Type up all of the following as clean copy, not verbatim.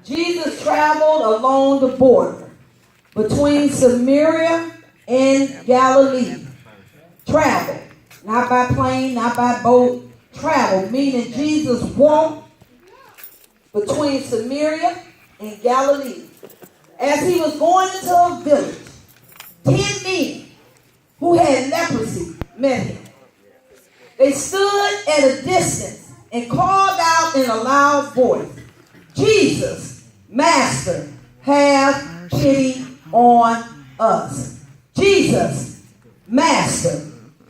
Jesus traveled along the border between Samaria and Galilee. Travel, not by plane, not by boat. Travel, meaning Jesus walked between Samaria and Galilee. As he was going into a village, 10 men who had leprosy met him. They stood at a distance and called out in a loud voice, "Jesus, Master, have pity on us." Jesus, Master,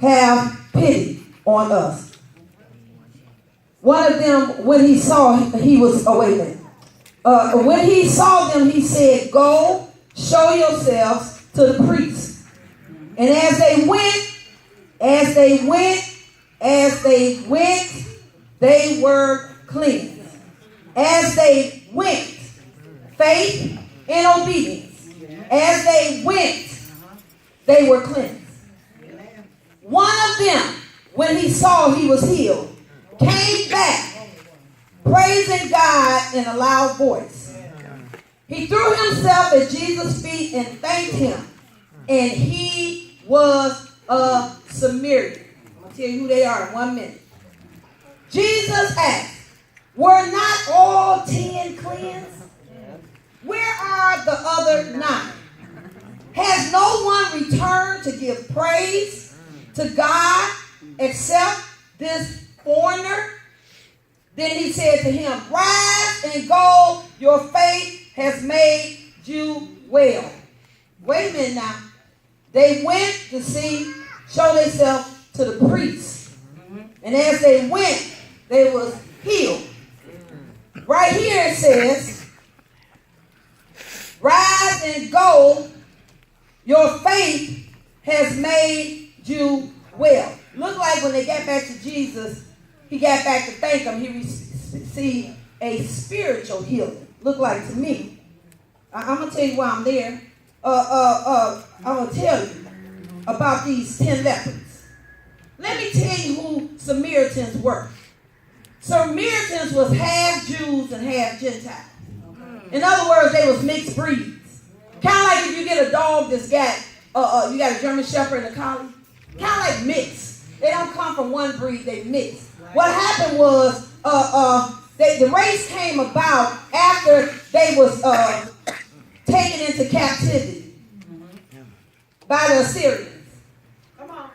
have pity on us. One of them, when he saw, when he saw them, he said, "Go, show yourselves to the priests." And as they went, they were cleansed. As they went, faith and obedience. As they went, they were cleansed. One of them, when he saw he was healed, came back, praising God in a loud voice. He threw himself at Jesus' feet and thanked him. And he was a Samaritan. I'm going to tell you who they are in 1 minute. Jesus asked, "Were not all 10 cleansed? Where are the other 9? Has no one returned to give praise to God except this foreigner?" Then he said to him, "Rise and go, your faith has made you well." Wait a minute now. They went to show themselves to the priests. And as they went, they was healed. Right here it says, "Rise and go, your faith has made you well." Looked like when they got back to Jesus, he got back to thank him. He received a spiritual healing. Looked like to me. I'm going to tell you why I'm there. I'm going to tell you about these 10 lepers. Let me tell you who Samaritans were. Samaritans was half Jews and half Gentiles. In other words, they was mixed breeds. Kind of like if you get a dog that's got, you got a German Shepherd and a Collie. Kind of like mixed. They don't come from one breed, they mix. What happened was, the race came about after they was taken into captivity by the Assyrians. Come on.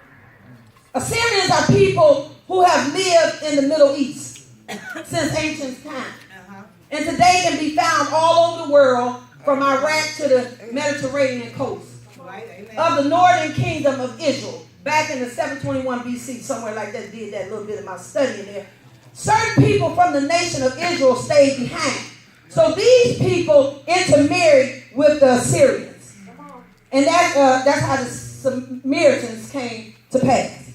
Assyrians are people who have lived in the Middle East since ancient times. And today can be found all over the world, from Iraq to the Mediterranean coast, of the northern kingdom of Israel. Back in the 721 BC, somewhere like that, did that little bit of my study in there. Certain people from the nation of Israel stayed behind. So these people intermarried with the Assyrians. And that's how the Samaritans came to pass.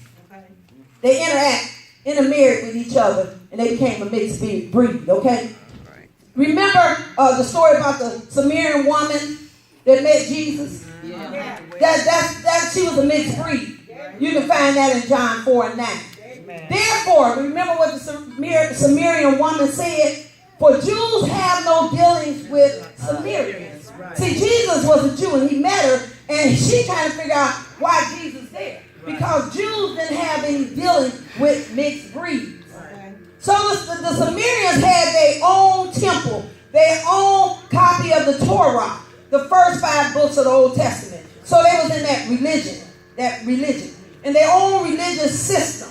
They intermarried with each other, and they became a mixed breed, okay? Remember the story about the Samaritan woman that met Jesus? Yeah. That she was a mixed breed. You can find that in John 4 and 9. Amen. Therefore, remember what the Samaritan woman said? "For Jews have no dealings with Samaritans." Right. See, Jesus was a Jew, and he met her, and she trying to figure out why Jesus there. Right. Because Jews didn't have any dealings with mixed breeds. Right. So the Samaritans had their own temple, their own copy of the Torah, the first 5 books of the Old Testament. So they was in that religion, and their own religious system.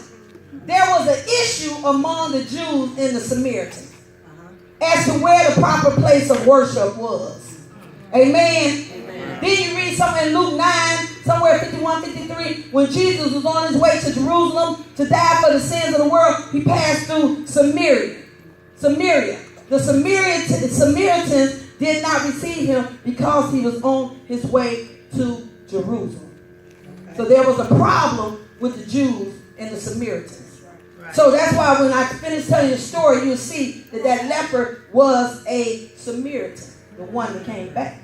There was an issue among the Jews and the Samaritans as to where the proper place of worship was. Amen. Then you read somewhere in Luke 9, somewhere 51, 53, when Jesus was on his way to Jerusalem to die for the sins of the world, he passed through Samaria. The Samaritans did not receive him because he was on his way to Jerusalem. So there was a problem with the Jews and the Samaritans. So that's why when I finish telling the story, you'll see that leper was a Samaritan, the one that came back.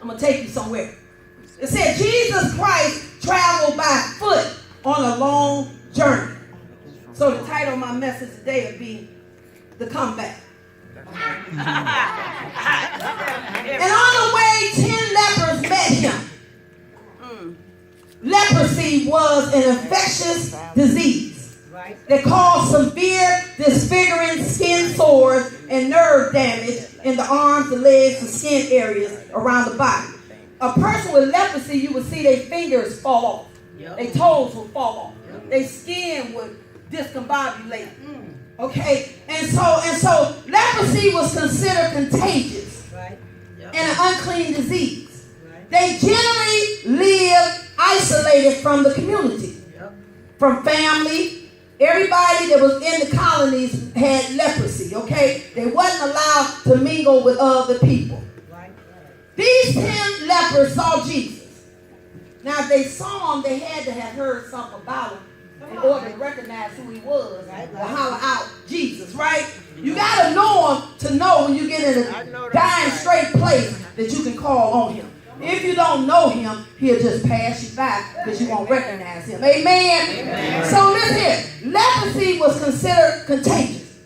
I'm going to take you somewhere. It said Jesus Christ traveled by foot on a long journey. So the title of my message today will be The Comeback. was an infectious disease that caused severe disfiguring skin sores and nerve damage in the arms, the legs, the skin areas around the body. A person with leprosy, you would see their fingers fall off. Their toes would fall off. Their skin would discombobulate. Okay? And so leprosy was considered contagious and an unclean disease. They generally lived isolated from the community, from family. Everybody that was in the colonies had leprosy, okay? They wasn't allowed to mingle with other people. These 10 lepers saw Jesus. Now, if they saw him, they had to have heard something about him in order to recognize who he was, to holler out Jesus, right? You got to know him to know when you get in a dying straight place that you can call on him. If you don't know him, he'll just pass you by because you won't recognize him. Amen? So listen here. Leprosy was considered contagious.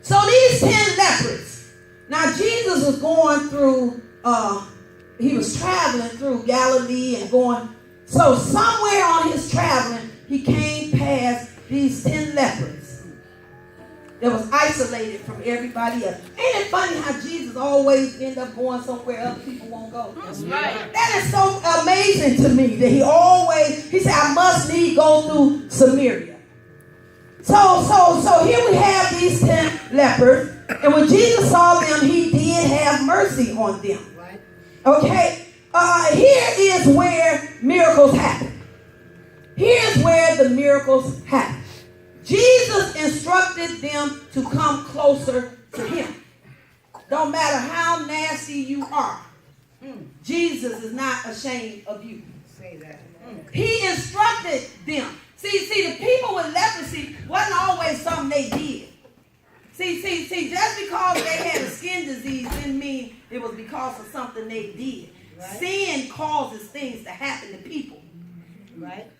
So these 10 lepers. Now Jesus was going through, he was traveling through Galilee and going. So somewhere on his traveling, he came past these 10 lepers that was isolated from everybody else. Ain't it funny how Jesus always end up going somewhere other people won't go? That's right. That is so amazing to me that he said, I must need go through Samaria. So here we have these 10 lepers, and when Jesus saw them, he did have mercy on them. Right. Okay? Here is where miracles happen. Here's where the miracles happen. Jesus instructed them to come closer to him. Don't matter how nasty you are. Jesus is not ashamed of you. Say that. He instructed them. See, the people with leprosy wasn't always something they did. See, just because they had a skin disease didn't mean it was because of something they did. Right. Sin causes things to happen to people. Right.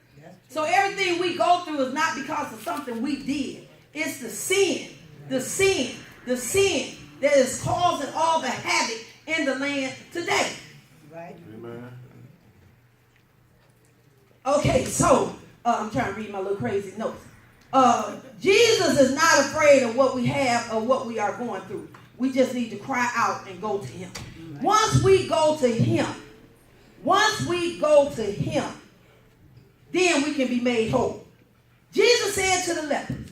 So everything we go through is not because of something we did. It's the sin that is causing all the havoc in the land today. Right? Amen. Okay, so I'm trying to read my little crazy notes. Jesus is not afraid of what we have or what we are going through. We just need to cry out and go to him. Right. Once we go to him, then we can be made whole. Jesus said to the lepers,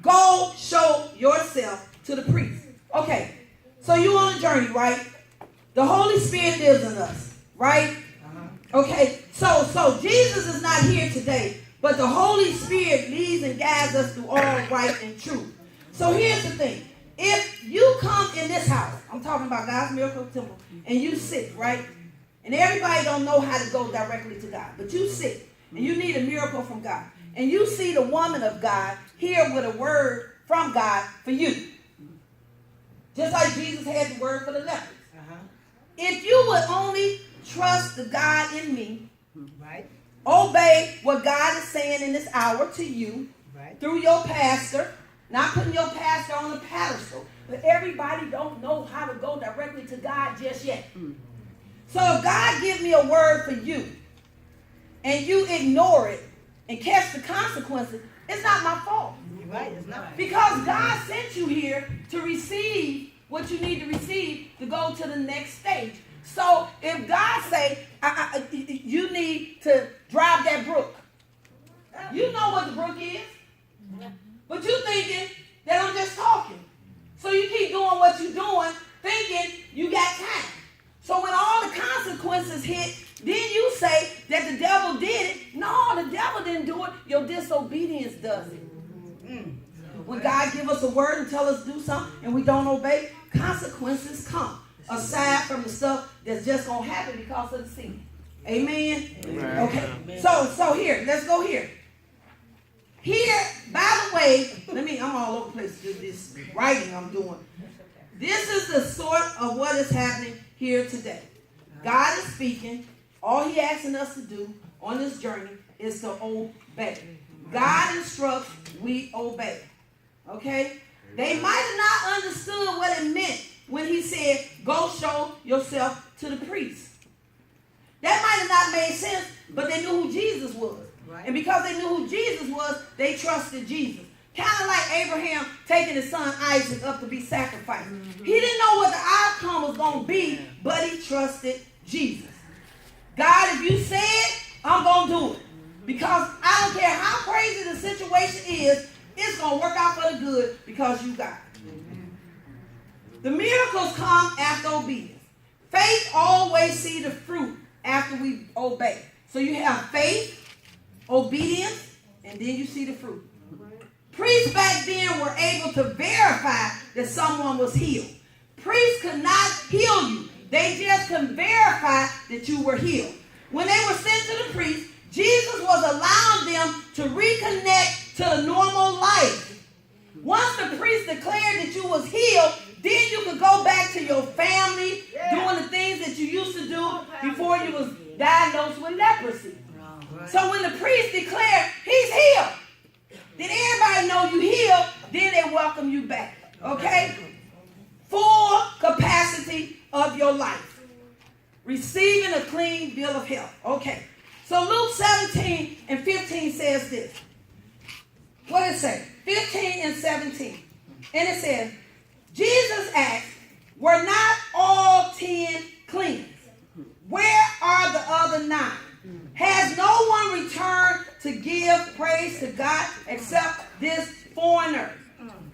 go show yourself to the priest. Okay, so you on a journey, right? The Holy Spirit lives in us, right? Okay, so Jesus is not here today, but the Holy Spirit leads and guides us through all right and truth. So here's the thing. If you come in this house, I'm talking about God's Miracle Temple, and you sick, right? And everybody don't know how to go directly to God, but you sick. And you need a miracle from God. And you see the woman of God here with a word from God for you. Just like Jesus had the word for the lepers. If you would only trust the God in me, right? Obey what God is saying in this hour to you, right? Through your pastor, not putting your pastor on a pedestal. But everybody don't know how to go directly to God just yet. So if God gives me a word for you, and you ignore it and catch the consequences, it's not my fault. Right, it's not. Because God sent you here to receive what you need to receive to go to the next stage. So if God say, you need to drive that brook, you know what the brook is. But you thinking that I'm just talking. So you keep doing what you're doing, thinking you got time. So when all the consequences hit, then you say that the devil did it. No, the devil didn't do it. Your disobedience does it. When God gives us a word and tell us to do something and we don't obey, consequences come. Aside from the stuff that's just going to happen because of the sin. Amen? Amen. Okay. So here, let's go here. Here, by the way, I'm all over the place with this writing I'm doing. This is the sort of what is happening here today. God is speaking. All he asking us to do on this journey is to obey. God instructs, we obey. Okay? They might have not understood what it meant when he said, go show yourself to the priest. That might have not made sense, but they knew who Jesus was. Right. And because they knew who Jesus was, they trusted Jesus. Kind of like Abraham taking his son Isaac up to be sacrificed. Mm-hmm. He didn't know what the outcome was going to be, but he trusted Jesus. God, if you said, I'm going to do it. Because I don't care how crazy the situation is, it's going to work out for the good because you got it. The miracles come after obedience. Faith always sees the fruit after we obey. So you have faith, obedience, and then you see the fruit. Priests back then were able to verify that someone was healed. Priests could not heal you. They just could verify that you were healed. When they were sent to the priest, Jesus was allowing them to reconnect to the normal life. Once the priest declared that you was healed, then you could go back to your family, doing the things that you used to do before you was diagnosed with leprosy. So when the priest declared, he's healed, then everybody know you healed, then they welcome you back. Okay? Full capacity of your life. Receiving a clean bill of health. Okay. So Luke 17 and 15 says this. What does it say? 15 and 17. And it says, Jesus asked, were not all 10 cleansed? Where are the other 9? Has no one returned to give praise to God except this foreigner?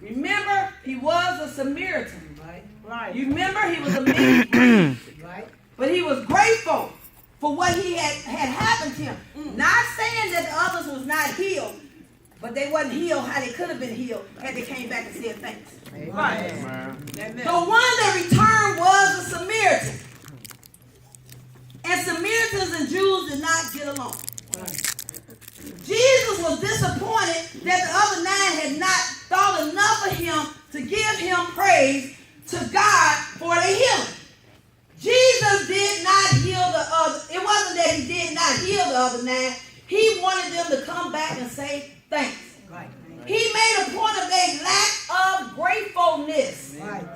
Remember, he was a Samaritan. Right. You remember, he was a man. Right. But he was grateful for what he had happened to him. Not saying that the others was not healed, but they wasn't healed how they could have been healed had they came back and said thanks. Right. The one that returned was a Samaritan. And Samaritans and Jews did not get along. Jesus was disappointed that the other 9 had not thought enough of him to give him praise to God for the healing. Jesus did not heal the other. It wasn't that he did not heal the other 9. He wanted them to come back and say thanks. Right. He made a point of their lack of gratefulness. Right.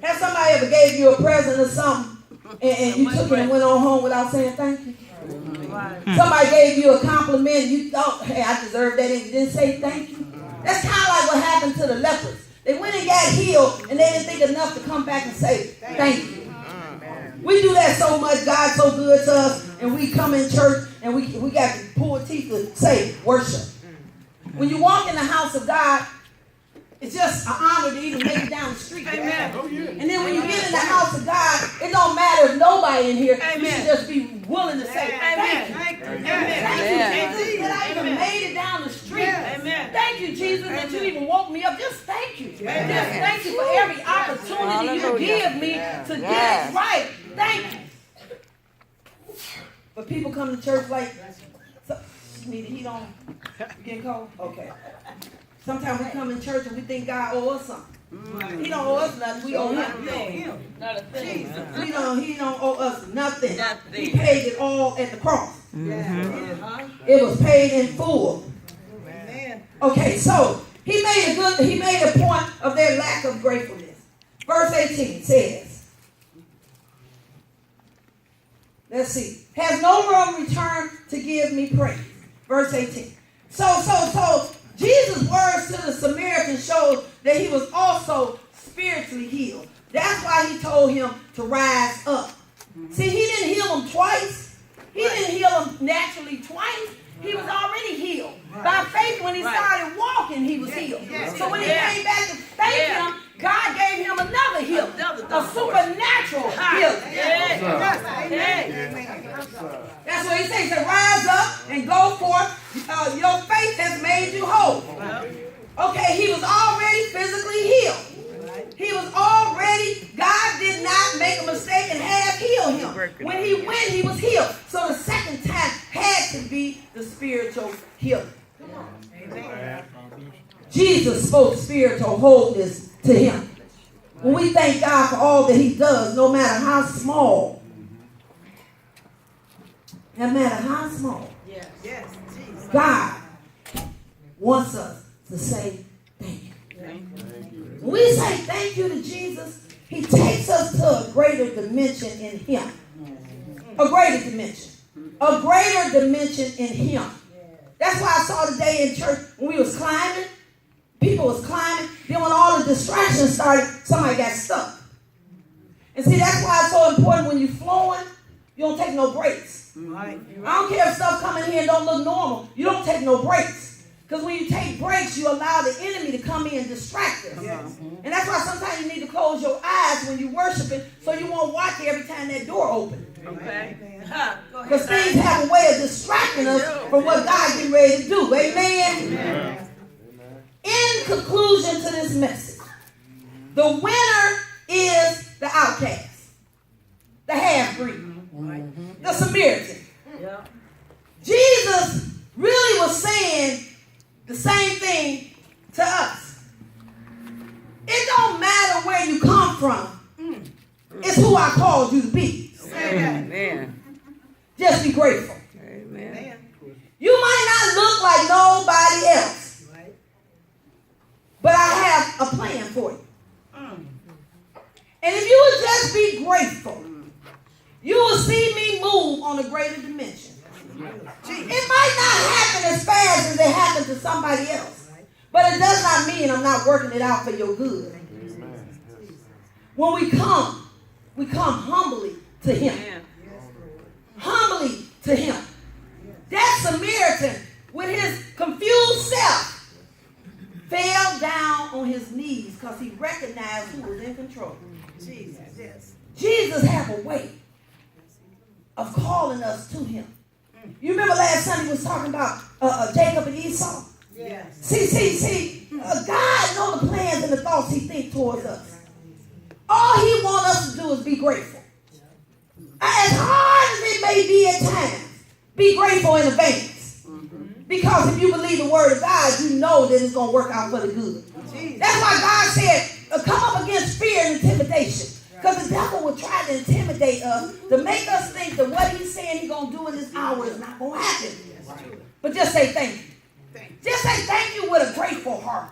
Have somebody ever gave you a present or something and you took it and went on home without saying thank you? Right. Somebody gave you a compliment and you thought, hey, I deserve that, and you didn't say thank you. That's kind of like what happened to the lepers. They went and got healed and they didn't think enough to come back and say thank you. We do that so much. God's so good to us, and we come in church and we got to pull teeth to say worship. When you walk in the house of God, it's just an honor to even make it down the street. Amen. Oh, yeah. And then when you get in the house of God, it don't matter if nobody in here. Amen. You should just be willing to say thank you. Thank you. Amen. Thank you, Jesus, that I even made it down the street. Amen. Thank you, Jesus, that you even woke me up. Just thank you. Amen. Just thank you for every opportunity you give me to get it right. Thank you. But people come to church like, need the heat on? You getting cold? Okay. Sometimes we come in church and we think God owes us something. He don't owe us nothing. We owe him. Not a thing. He don't owe us nothing. He paid it all at the cross. Mm-hmm. It was paid in full. Okay, so he made a point of their lack of gratefulness. Verse 18 says, let's see. Has no one returned to give me praise? Verse 18. So Jesus' words to the Samaritan showed that he was also spiritually healed. That's why he told him to rise up. See, he didn't heal him twice. He didn't heal him naturally twice. He was already healed. By faith, when he started walking, he was healed. So when he came back to thank him, God gave him another healing, a supernatural healing. That's what he says. He said, rise up and go forth. Your faith has made you whole. Okay, he was already physically healed. He was already, God did not make a mistake and have healed him. When he went, he was healed. So the second time had to be the spiritual healing. Amen. Jesus spoke spiritual wholeness to him. When we thank God for all that he does, no matter how small, God wants us to say thank you. When we say thank you to Jesus, he takes us to a greater dimension in him. A greater dimension. A greater dimension in him. That's why I saw today in church when we was climbing, people was climbing. Then when all the distractions started, somebody got stuck. And see, that's why it's so important when you're flowing, you don't take no breaks. Right. I don't care if stuff come in here and don't look normal. You don't take no breaks. Because when you take breaks, you allow the enemy to come in and distract us. Yes. And that's why sometimes you need to close your eyes when you're worshiping so you won't watch every time that door opens. Okay. Because things have a way of distracting us from what God getting ready to do. Amen? Amen. In conclusion to this message, the winner is the outcast, the half-breed, the Samaritan. Jesus really was saying the same thing to us. It don't matter where you come from. It's who I called you to be. Amen. Just be grateful. Amen. You might not look like nobody else, but I have a plan for you. And if you would just be grateful, you will see me move on a greater dimension. It might not happen as fast as it happened to somebody else, but it does not mean I'm not working it out for your good. When we come humbly to him. Humbly to him. That Samaritan, with his confused self, fell down on his knees because he recognized who was in control. Jesus have a way of calling us to him. You remember last Sunday we was talking about Jacob and Esau? Yes. See, God knows the plans and the thoughts he thinks towards us. All he wants us to do is be grateful. As hard as it may be at times, be grateful in advance. Because if you believe the word of God, you know that it's going to work out for the good. That's why God said, come up against fear and intimidation. Because the devil will try to intimidate us to make us think that what he's saying he's going to do in this hour is not going to happen. But just say thank you. Just say thank you with a grateful heart.